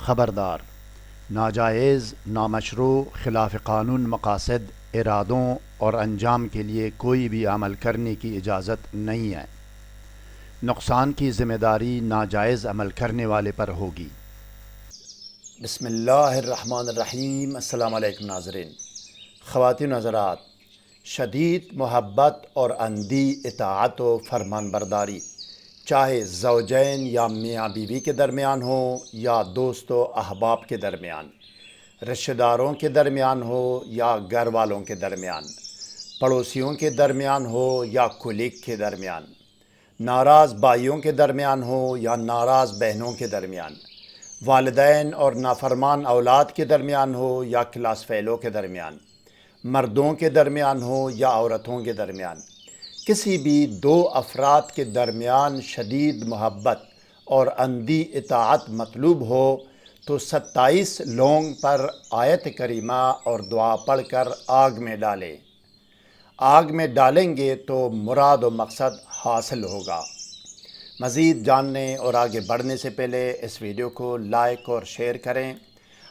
خبردار، ناجائز، نامشروع، خلاف قانون مقاصد، ارادوں اور انجام کے لیے کوئی بھی عمل کرنے کی اجازت نہیں ہے۔ نقصان کی ذمہ داری ناجائز عمل کرنے والے پر ہوگی۔ بسم اللہ الرحمن الرحیم۔ السلام علیکم ناظرین۔ خواتین و حضرات، شدید محبت اور اندھی اطاعت و فرمان برداری چاہے زوجین یا میاں بیوی کے درمیان ہو یا دوست و احباب کے درمیان، رشتہ داروں کے درمیان ہو یا گھر والوں کے درمیان، پڑوسیوں کے درمیان ہو یا کولیگ کے درمیان، ناراض بھائیوں کے درمیان ہو یا ناراض بہنوں کے درمیان، والدین اور نافرمان اولاد کے درمیان ہو یا کلاس فیلوں کے درمیان، مردوں کے درمیان ہو یا عورتوں کے درمیان، کسی بھی دو افراد کے درمیان شدید محبت اور اندھی اطاعت مطلوب ہو تو 27 لونگ پر آیت کریمہ اور دعا پڑھ کر آگ میں ڈالیں۔ آگ میں ڈالیں گے تو مراد و مقصد حاصل ہوگا۔ مزید جاننے اور آگے بڑھنے سے پہلے اس ویڈیو کو لائک اور شیئر کریں۔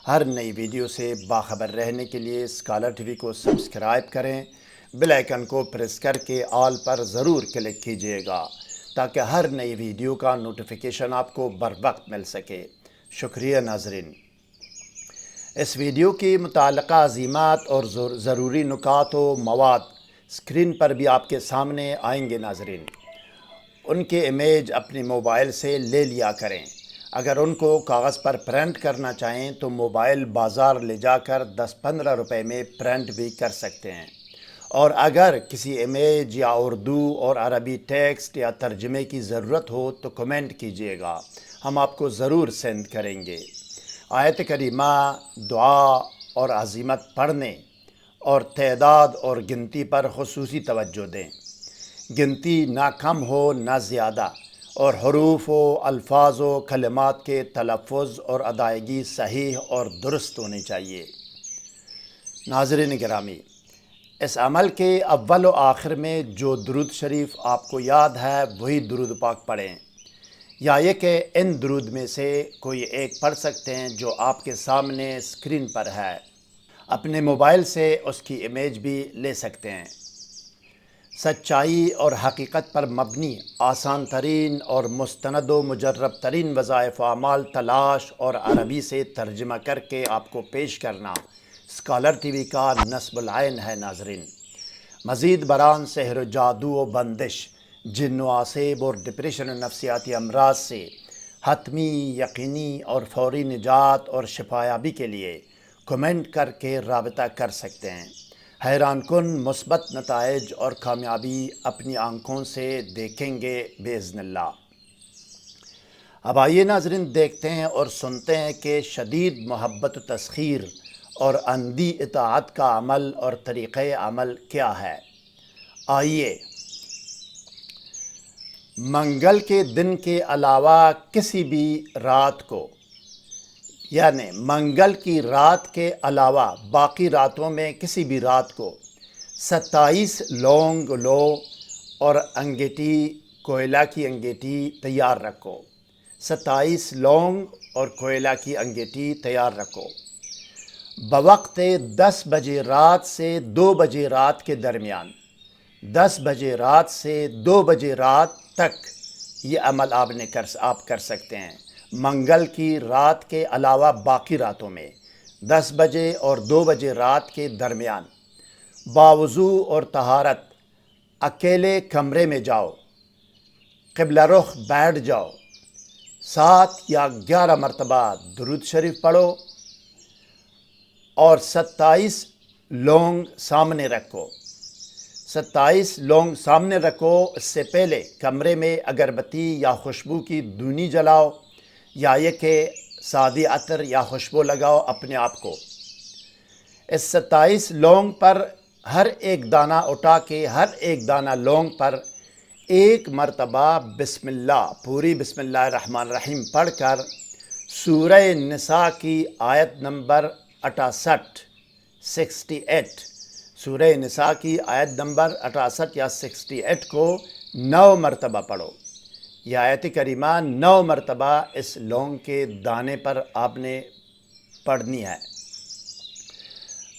ہر نئی ویڈیو سے باخبر رہنے کے لیے اسکالر ٹی وی کو سبسکرائب کریں۔ بیل آئیکن کو پریس کر کے آل پر ضرور کلک کیجیے گا تاکہ ہر نئی ویڈیو کا نوٹیفیکیشن آپ کو بر وقت مل سکے۔ شکریہ ناظرین۔ اس ویڈیو کی متعلقہ عظیمات اور ضروری نکات و مواد اسکرین پر بھی آپ کے سامنے آئیں گے ناظرین۔ ان کے امیج اپنی موبائل سے لے لیا کریں۔ اگر ان کو کاغذ پر پرنٹ کرنا چاہیں تو موبائل بازار لے جا کر 10-15 روپے میں پرنٹ بھی کر سکتے ہیں۔ اور اگر کسی امیج یا اردو اور عربی ٹیکسٹ یا ترجمے کی ضرورت ہو تو کمنٹ کیجیے گا، ہم آپ کو ضرور سینڈ کریں گے۔ آیت کریمہ، دعا اور عظیمت پڑھنے اور تعداد اور گنتی پر خصوصی توجہ دیں۔ گنتی نہ کم ہو نہ زیادہ، اور حروف و الفاظ و کلمات کے تلفظ اور ادائیگی صحیح اور درست ہونی چاہیے۔ ناظرین گرامی، اس عمل کے اول و آخر میں جو درود شریف آپ کو یاد ہے وہی درود پاک پڑھیں، یا یہ کہ ان درود میں سے کوئی ایک پڑھ سکتے ہیں جو آپ کے سامنے اسکرین پر ہے۔ اپنے موبائل سے اس کی امیج بھی لے سکتے ہیں۔ سچائی اور حقیقت پر مبنی آسان ترین اور مستند و مجرب ترین وظائف و اعمال تلاش اور عربی سے ترجمہ کر کے آپ کو پیش کرنا اسکالر ٹی وی کا نصب العین ہے ناظرین۔ مزید برآں سحر و جادو و بندش، جن و آسیب اور ڈپریشن و نفسیاتی امراض سے حتمی، یقینی اور فوری نجات اور شفایابی کے لیے کمنٹ کر کے رابطہ کر سکتے ہیں۔ حیران کن مثبت نتائج اور کامیابی اپنی آنکھوں سے دیکھیں گے باذن اللہ۔ اب آئیے ناظرین دیکھتے ہیں اور سنتے ہیں کہ شدید محبت و تسخیر اور اندھی اطاعت کا عمل اور طریقہ عمل کیا ہے۔ آئیے، منگل کے دن کے علاوہ کسی بھی رات کو، یعنی منگل کی رات کے علاوہ باقی راتوں میں کسی بھی رات کو 27 لونگ لو اور انگیٹھی، کوئلہ کی انگیٹھی تیار رکھو۔ 27 لونگ اور کوئلہ کی انگیٹھی تیار رکھو۔ بوقت 10 بجے رات سے 2 بجے رات کے درمیان، 10 بجے رات سے 2 بجے رات تک یہ عمل آپ کر سکتے ہیں۔ منگل کی رات کے علاوہ باقی راتوں میں 10 بجے اور 2 بجے رات کے درمیان باوضو اور طہارت اکیلے کمرے میں جاؤ، قبلہ رخ بیٹھ جاؤ، 7 یا 11 مرتبہ درود شریف پڑھو اور 27 لونگ سامنے رکھو۔ 27 لونگ سامنے رکھو۔ اس سے پہلے کمرے میں اگربتی یا خوشبو کی دونی جلاؤ، یا یہ کہ سادی عطر یا خوشبو لگاؤ اپنے آپ کو۔ اس 27 لونگ پر ہر ایک دانہ اٹھا کے ہر ایک دانہ لونگ پر ایک مرتبہ بسم اللہ، پوری بسم اللہ الرحمن الرحیم پڑھ کر سورہ نساء کی آیت نمبر 68 سورہ نساء کی آیت نمبر 68 یا 68 کو 9 مرتبہ پڑھو۔ یہ آیت کریمہ 9 مرتبہ اس لونگ کے دانے پر آپ نے پڑھنی ہے۔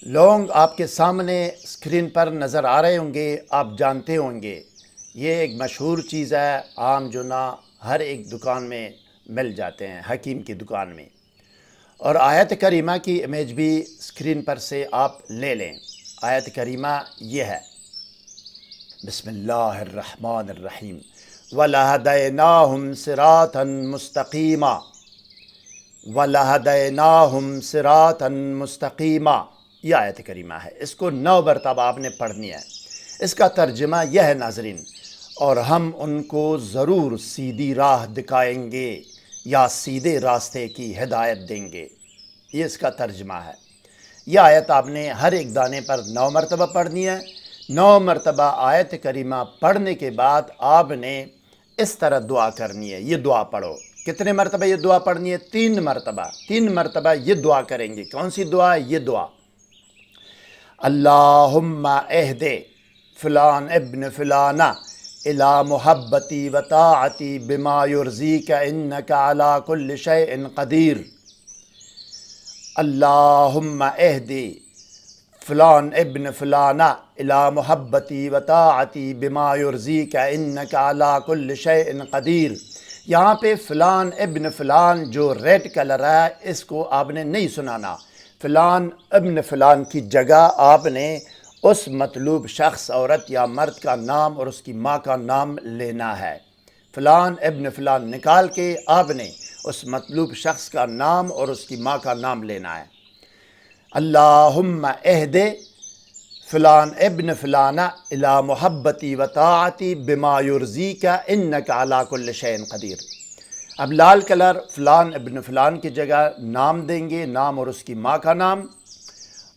لونگ آپ کے سامنے اسکرین پر نظر آ رہے ہوں گے، آپ جانتے ہوں گے یہ ایک مشہور چیز ہے، عام جو نا ہر ایک دکان میں مل جاتے ہیں، حکیم کی دکان میں۔ اور آیت کریمہ کی امیج بھی اسکرین پر سے آپ لے لیں۔ آیت کریمہ یہ ہے، بسم اللہ الرحمن الرحیم، وَلَهَدَيْنَاهُمْ صِرَاطًا مُسْتَقِيمًا وَلَهَدَيْنَاهُمْ صِرَاطًا مُسْتَقِيمًا۔ یہ آیت کریمہ ہے، اس کو 9 مرتبہ آپ نے پڑھنی ہے۔ اس کا ترجمہ یہ ہے ناظرین، اور ہم ان کو ضرور سیدھی راہ دکھائیں گے یا سیدھے راستے کی ہدایت دیں گے۔ یہ اس کا ترجمہ ہے۔ یہ آیت آپ نے ہر ایک دانے پر 9 مرتبہ پڑھنی ہے۔ 9 مرتبہ آیت کریمہ پڑھنے کے بعد آپ نے اس طرح دعا کرنی ہے۔ یہ دعا پڑھو۔ کتنے مرتبہ یہ دعا پڑھنی ہے؟ 3 مرتبہ۔ 3 مرتبہ یہ دعا کریں گے۔ کون سی دعا ہے یہ دعا؟ اللہم اہد فلان ابن فلانہ الی محبتی و طاعتی بما یرضیک انک علی کل شیء قدیر۔ اللہم اہد فلان ابن فلانہ الی محبتی و طاعتی بما یرضیک انک علی کل شیء قدیر۔ یہاں پہ فلان ابن فلان جو ریڈ کلر ہے اس کو آپ نے نہیں سنانا۔ فلان ابن فلان کی جگہ آپ نے اس مطلوب شخص، عورت یا مرد کا نام اور اس کی ماں کا نام لینا ہے۔ فلان ابن فلان نکال کے آپ نے اس مطلوب شخص کا نام اور اس کی ماں کا نام لینا ہے۔ اللہم اہد فلان ابن فلانہ الی محبتی و طاعتی بما یرضیک انک علی کل شیء قدیر۔ اب لال کلر فلان ابن فلان کی جگہ نام دیں گے، نام اور اس کی ماں کا نام،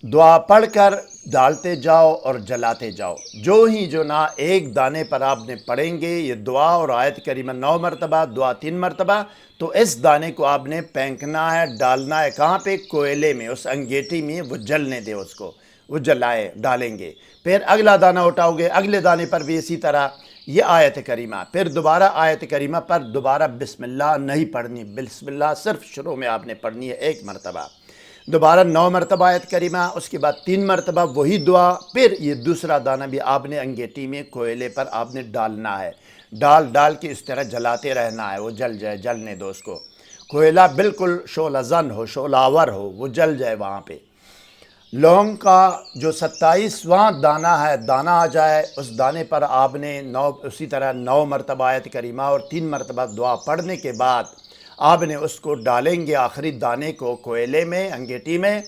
دعا پڑھ کر ڈالتے جاؤ اور جلاتے جاؤ۔ جو ہی جو نا ایک دانے پر آپ نے پڑھیں گے یہ دعا اور آیت کریمہ 9 مرتبہ، دعا 3 مرتبہ، تو اس دانے کو آپ نے پھینکنا ہے، ڈالنا ہے کہاں پہ؟ کوئلے میں، اس انگیٹھی میں، وہ جلنے دے اس کو، وہ جلائے ڈالیں گے۔ پھر اگلا دانہ اٹھاؤ گے، اگلے دانے پر بھی اسی طرح یہ آیت کریمہ، پھر دوبارہ آیت کریمہ پر دوبارہ بسم اللہ نہیں پڑھنی، بسم اللہ صرف شروع میں آپ نے پڑھنی ہے 1 مرتبہ، دوبارہ 9 مرتبہ آیت کریمہ، اس کے بعد 3 مرتبہ وہی دعا، پھر یہ دوسرا دانہ بھی آپ نے انگیٹھی میں کوئلے پر آپ نے ڈالنا ہے، ڈال کے اس طرح جلاتے رہنا ہے، وہ جل جائے، جلنے دو اس کو، کوئلہ بالکل شعلہ زن ہو، شعلہ آور ہو، وہ جل جائے وہاں پہ۔ لونگ کا جو 27واں دانہ ہے، دانہ آ جائے، اس دانے پر آپ نے اسی طرح 9 مرتبہ آیت کریمہ اور 3 مرتبہ دعا پڑھنے کے بعد آپ نے اس کو ڈالیں گے آخری دانے کو کوئلے میں، انگیٹھی میں،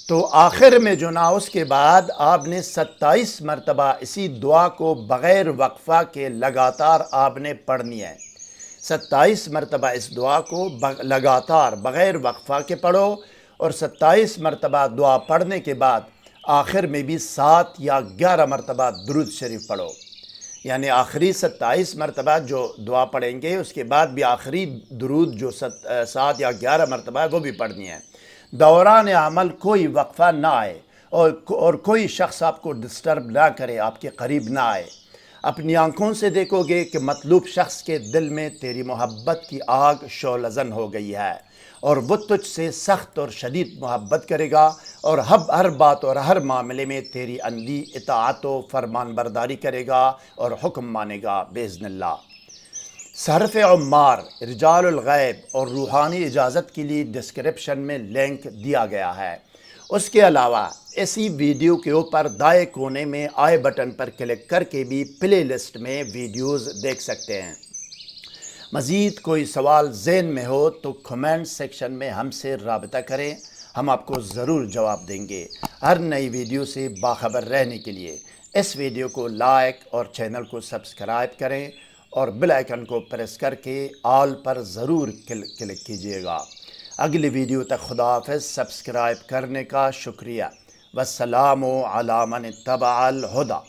تو آخر میں جو نا اس کے بعد آپ نے 27 مرتبہ اسی دعا کو بغیر وقفہ کے لگاتار آپ نے پڑھنی ہے۔ 27 مرتبہ اس دعا کو لگاتار بغیر وقفہ کے پڑھو، اور 27 مرتبہ دعا پڑھنے کے بعد آخر میں بھی 7 یا 11 مرتبہ درود شریف پڑھو۔ یعنی آخری 27 مرتبہ جو دعا پڑھیں گے اس کے بعد بھی آخری درود جو 7 یا 11 مرتبہ ہے وہ بھی پڑھنی ہے۔ دوران عمل کوئی وقفہ نہ آئے اور کوئی شخص آپ کو ڈسٹرب نہ کرے، آپ کے قریب نہ آئے۔ اپنی آنکھوں سے دیکھو گے کہ مطلوب شخص کے دل میں تیری محبت کی آگ شعلہ زن ہو گئی ہے، اور وہ تجھ سے سخت اور شدید محبت کرے گا، اور ہر بات اور ہر معاملے میں تیری اندھی اطاعت و فرمان برداری کرے گا اور حکم مانے گا باذن اللہ۔ صرف عمار، رجال الغیب اور روحانی اجازت کے لیے ڈسکرپشن میں لنک دیا گیا ہے۔ اس کے علاوہ اسی ویڈیو کے اوپر دائیں کونے میں آئی بٹن پر کلک کر کے بھی پلے لسٹ میں ویڈیوز دیکھ سکتے ہیں۔ مزید کوئی سوال ذہن میں ہو تو کمنٹ سیکشن میں ہم سے رابطہ کریں، ہم آپ کو ضرور جواب دیں گے۔ ہر نئی ویڈیو سے باخبر رہنے کے لیے اس ویڈیو کو لائک اور چینل کو سبسکرائب کریں، اور بیل آئیکن کو پریس کر کے آل پر ضرور کلک کیجیے گا۔ اگلی ویڈیو تک خدا حافظ۔ سبسکرائب کرنے کا شکریہ۔ والسلام علی من اتبع الہدی۔